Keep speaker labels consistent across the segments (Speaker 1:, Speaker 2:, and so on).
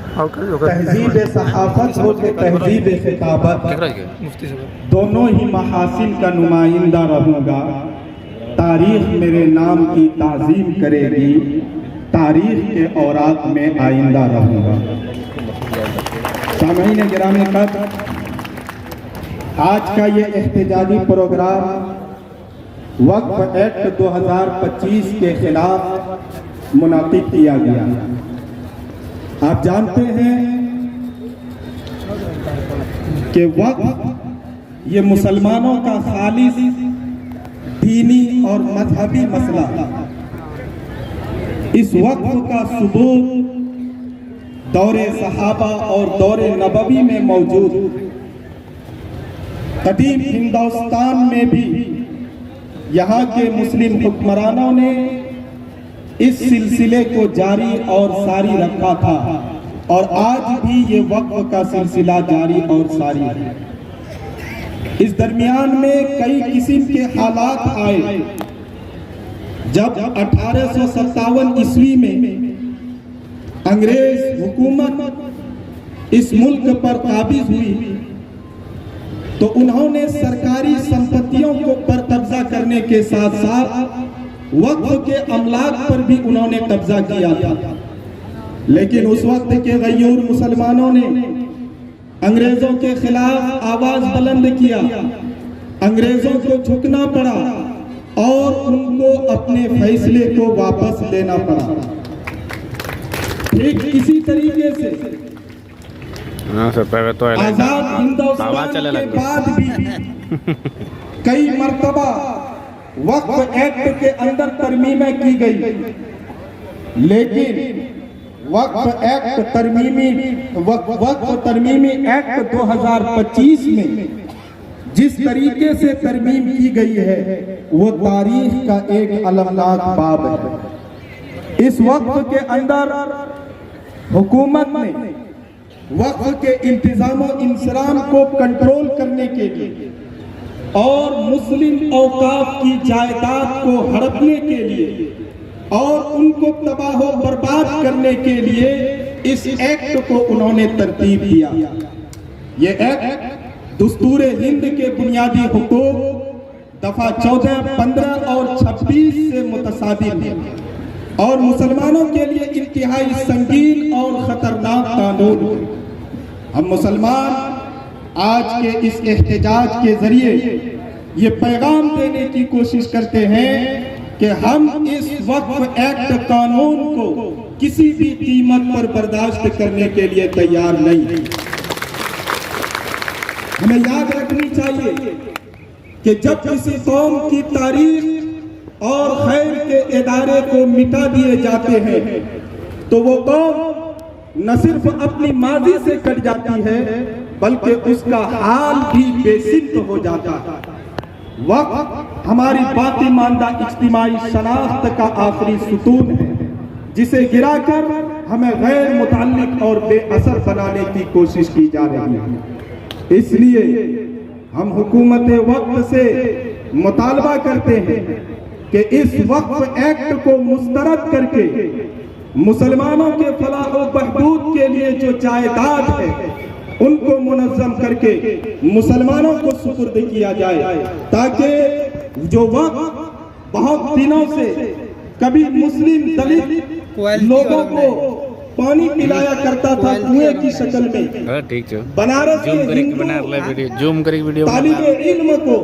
Speaker 1: तहजीब सहाफत हो के तहजीब खिताबत, दोनों ही महासिन का नुमाइंदा रहूँगा। तारीख मेरे नाम की ताज़ीम करेगी, तारीख के औरात में आइंदा रहूँगा। सामईन गिरामी कद्र, आज का ये एहतजाजी प्रोग्राम वक्फ एक्ट 2025 के खिलाफ मुनाकिद किया गया। आप जानते हैं कि वक्फ ये मुसलमानों का खालिस दीनी और मजहबी मसला। इस वक्फ का सबूत दौरे सहाबा और दौरे नबवी में मौजूद। कदीम हिंदुस्तान में भी यहाँ के मुस्लिम हुक्मरानों ने इस सिलसिले को जारी और सारी रखा था और आज भी ये वक्फ का सिलसिला जारी और सारी है। इस दरमियान में कई किस्म के हालात आए। जब 1857 ईस्वी में अंग्रेज हुकूमत इस मुल्क पर काबिज हुई तो उन्होंने सरकारी संपत्तियों को पर कब्जा करने के साथ साथ वक्फ के अमलाक पर भी उन्होंने कब्जा किया था। लेकिन उस वक्त के गयूर मुसलमानों ने अंग्रेजों के खिलाफ आवाज बुलंद किया, अंग्रेजों को झुकना पड़ा और उनको अपने फैसले को वापस लेना पड़ा। ठीक इसी तरीके से आजाद हिंदुस्तान के बाद भी कई मर्तबा वक्फ एक्ट के अंदर तरमीमें की गई, लेकिन वक्फ तरमीमी एक्ट 2025 में जिस तरीके से तरमीम की गई है वो तारीख का एक अलमनाक बाब है। इस वक्फ के अंदर हुकूमत ने वक्फ के इंतजाम और इंसराम को कंट्रोल करने के लिए और मुस्लिम औकाफ की जायदाद को हड़पने के लिए और उनको तबाह व बर्बाद करने के लिए इस एक्ट को उन्होंने तरतीब दिया। ये एक्ट दस्तूर हिंद के बुनियादी हुकूक दफा 14, 15 और 26 से मुतसादिम है और मुसलमानों के लिए इंतहाई संगीन और खतरनाक कानून है। हम मुसलमान आज के इस एहतजाज के जरिए ये पैगाम देने की कोशिश करते हैं कि हम इस वक्फ एक्ट कानून को किसी भी कीमत पर बर्दाश्त करने के लिए तैयार नहीं हैं। हमें याद रखनी चाहिए कि जब किसी कौम की तारीख और खैर के इदारे को मिटा दिए जाते हैं तो वो कौम न सिर्फ अपनी माजी से कट जाती है बल्कि उसका हाल भी बेसिंत हो जाता है। वक्फ हमारी बाकी मानदा इज्तिमाई शनाख्त का आखिरी सुतून है जिसे गिराकर हमें गैर मुतअल्लिक और बेअसर बनाने की कोशिश की जा रही है। इसलिए हम हुकूमत वक्त से मुतालबा करते हैं कि इस वक्फ एक्ट को मुस्तरद करके मुसलमानों के फलाह व बहबूद के लिए जो जायदाद है उनको मुनज़्ज़म करके मुसलमानों को सुपुर्द किया जाए ताकि जो वक्त बहुत दिनों से कभी मुस्लिम दलित लोगों को पानी पिलाया करता था कुएं की शक्ल में, बनारस के तालिबे इल्म को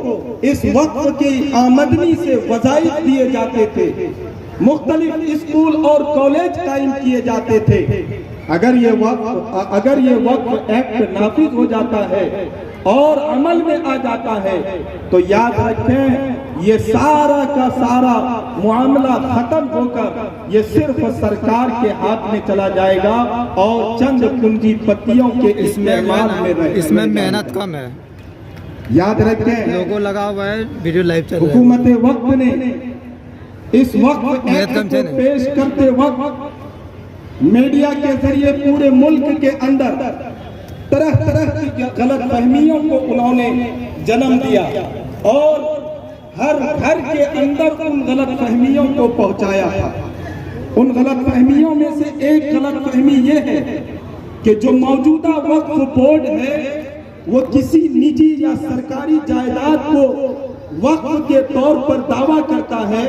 Speaker 1: इस वक्त की आमदनी से वज़ाइफ दिए जाते थे, मुख्तलिफ स्कूल और कॉलेज कायम किए जाते थे। अगर ये वक्फ एक्ट नाफिज हो जाता है और अमल में आ जाता है तो याद रखें ये सारा का सारा मामला खत्म होकर ये सिर्फ सरकार के हाथ में चला जाएगा और चंद पूंजीपतियों के इस्तेमाल में रहेगा।
Speaker 2: इसमें मेहनत कम है,
Speaker 1: याद रखें।
Speaker 2: लोगो लगा हुआ है, वीडियो लाइव चल रहा है।
Speaker 1: हुकूमत वक्त ने इस वक्त एक्ट को पेश करते वक्त मीडिया के जरिए पूरे मुल्क के अंदर तरह तरह की गलत फहमियों को उन्होंने जन्म दिया और हर घर के अंदर उन गलत फहमियों को पहुंचाया था। उन गलत फहमियों में से एक गलत फहमी ये है कि जो मौजूदा वक्फ बोर्ड है वो किसी निजी या सरकारी जायदाद को वक्फ के तौर पर दावा करता है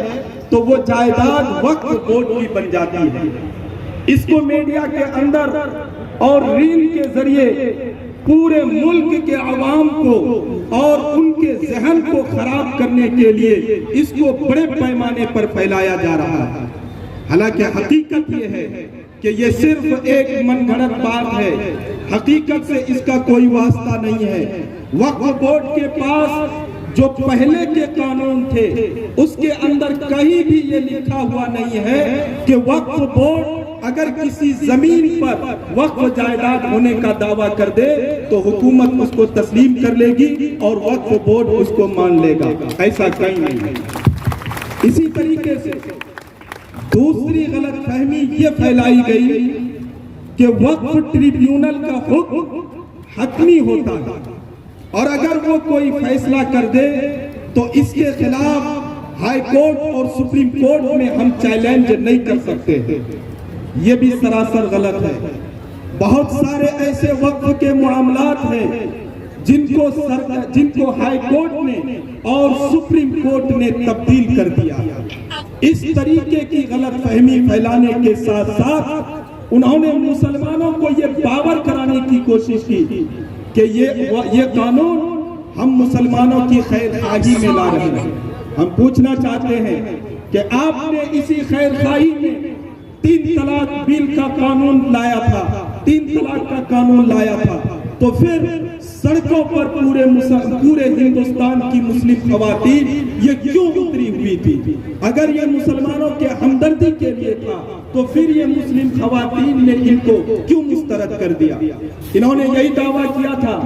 Speaker 1: तो वो जायदाद वक्फ बोर्ड की बन जाती है। इसको मीडिया के अंदर और रील के जरिए पूरे मुल्क के अवाम को और उनके जहन को खराब करने के लिए इसको बड़े पैमाने पर फैलाया जा रहा है। हालांकि हकीकत ये है कि ये सिर्फ एक मनगढ़ंत बात है, हकीकत से इसका कोई वास्ता नहीं है। वक्फ बोर्ड के पास जो पहले के कानून थे उसके अंदर कहीं भी ये लिखा हुआ नहीं है कि वक्फ बोर्ड अगर किसी जमीन पर वक्फ जायदाद होने का दावा कर दे तो हुकूमत उसको तस्लीम कर लेगी और वक्फ बोर्ड उसको मान लेगा। ऐसा कहीं नहीं है। इसी तरीके से दूसरी गलत फहमी ये फैलाई गई कि वक्फ ट्रिब्यूनल का हुक्म हतमी होता है और अगर वो कोई फैसला कर दे तो इसके खिलाफ हाई कोर्ट और सुप्रीम कोर्ट में हम चैलेंज नहीं कर सकते। ये भी सरासर गलत है। बहुत सारे ऐसे वक्फ के मामलात हैं जिनको हाई कोर्ट ने और सुप्रीम कोर्ट ने तब्दील कर दिया। इस तरीके की गलत फहमी फैलाने के साथ साथ उन्होंने मुसलमानों को ये बावर कराने की कोशिश की कि ये कानून हम मुसलमानों की खैरखाही में ला रहे हैं। हम पूछना चाहते हैं कि आपने इसी खैरखाही में 3 तलाक बिल का कानून लाया था, 3 तलाक का कानून लाया था, तो फिर सड़कों पर पूरे हिंदुस्तान की मुस्लिम खवातीन ये क्यों उतरी हुई थी? अगर ये मुसलमानों के हमदर्दी के लिए था तो फिर ये मुस्लिम खवातीन ने इनको क्यों मुस्तरद कर दिया? इन्होंने यही दावा किया था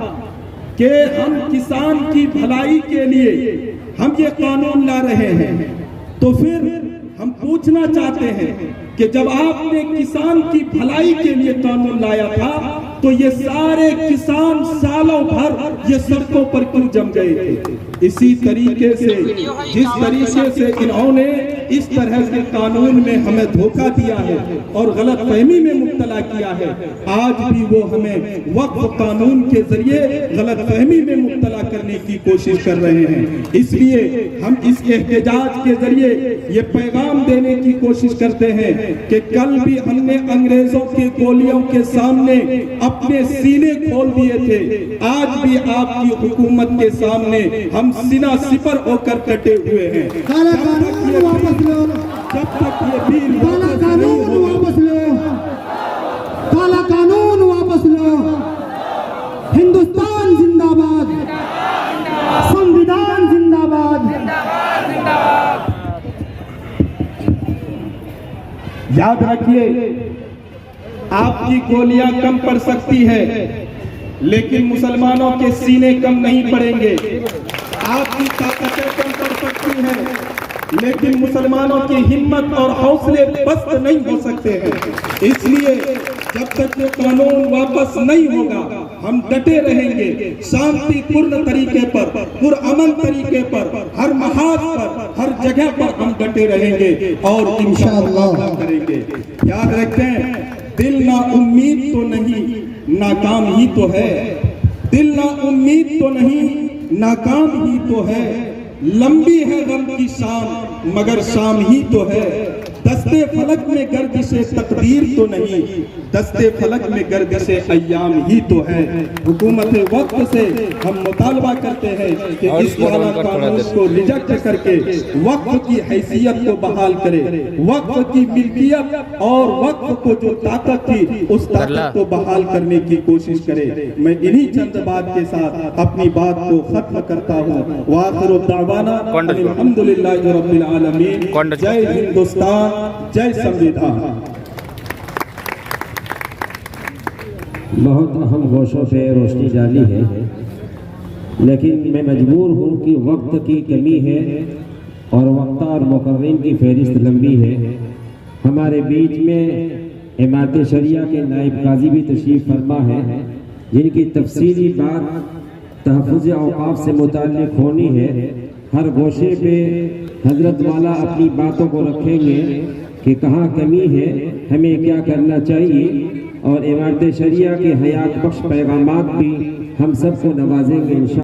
Speaker 1: कि हम किसान की भलाई के लिए हम ये कानून ला रहे हैं। तो फिर हम पूछना चाहते हैं कि जब आपने किसान की भलाई के लिए कानून लाया था तो ये सारे किसान सालों भर ये सड़कों पर क्यों जम गए थे? इसी तरीके से जिस तरीके से इन्होंने इस तरह के कानून में हमें धोखा दिया है और गलत फहमी में मुब्तला किया है, आज भी वो हमें वक्फ कानून के जरिए गलत फहमी में मुब्तला करने की कोशिश कर रहे हैं। इसलिए हम इस एहतजाज के जरिए ये पैगाम देने की कोशिश करते हैं कि कल भी हमने अंग्रेजों के गोलियों के सामने अपने सीने खोल दिए थे, आज भी आपकी हुकूमत के सामने हम सीना सिपर होकर डटे हुए हैं।
Speaker 3: काला कानून वापस लो,
Speaker 1: जब तक ये बिल
Speaker 3: काला कानून वापस लो, काला कानून वापस लो। हिंदुस्तान जिंदाबाद, संविधान जिंदाबाद।
Speaker 1: याद रखिए, आपकी गोलियां कम पड़ सकती है लेकिन मुसलमानों के सीने कम नहीं पड़ेंगे। आपकी ताकतें कम पड़ सकती हैं लेकिन मुसलमानों की हिम्मत और हौसले पस्त नहीं हो सकते हैं। इसलिए जब तक ये कानून वापस नहीं होगा हम डटे रहेंगे, शांतिपूर्ण तरीके पर, पुरअमन तरीके पर, हर महाज पर, हर जगह पर हम डटे रहेंगे और इंशाअल्लाह करेंगे। याद रखें, दिल ना उम्मीद तो नहीं, नाकाम ही तो है। दिल ना उम्मीद तो नहीं, नाकाम ही तो है। लंबी है गम की शाम मगर शाम ही तो है। दस्ते फलक में गर्दिशे तकदीर तो नहीं, दस्ते फलक में गर्दिशे अय्याम ही तो है। हुकूमत वक्त से हम मुतालबा करते हैं कि इस वाला कानून को रिजेक्ट करके वक्फ की हैसियत को बहाल करे, वक्फ की मिल्कियत और वक्फ को जो ताकत थी उस ताकत को बहाल करने की कोशिश करे। मैं इन्हीं चंद बात के साथ अपनी बात को खत्म करता हूँ। वाखिरु दावाना अल्हम्दुलिल्लाहि रब्बिल आलमीन। जय हिंदुस्तान, जय संविधान।
Speaker 4: बहुत अहम गोशों पे रोशनी डाली है, लेकिन मैं मजबूर हूँ कि वक्त की कमी है और वक्ता और मुकर्रिन की फहरिस्त लंबी है। हमारे बीच में इमारत शरिया के नायब काजी भी तशरीफ फरमा है, जिनकी तफसीली बात तहफ़्फ़ुज़ औक़ाफ़ से मुताल्लिक़ होनी है। हर गोशे पे हजरत वाला अपनी बातों को रखेंगे कि कहाँ कमी है, हमें क्या करना चाहिए, और इमारत शरिया के हयात बख्श पैगामात भी हम सबको नवाजेंगे इंशाअल्लाह।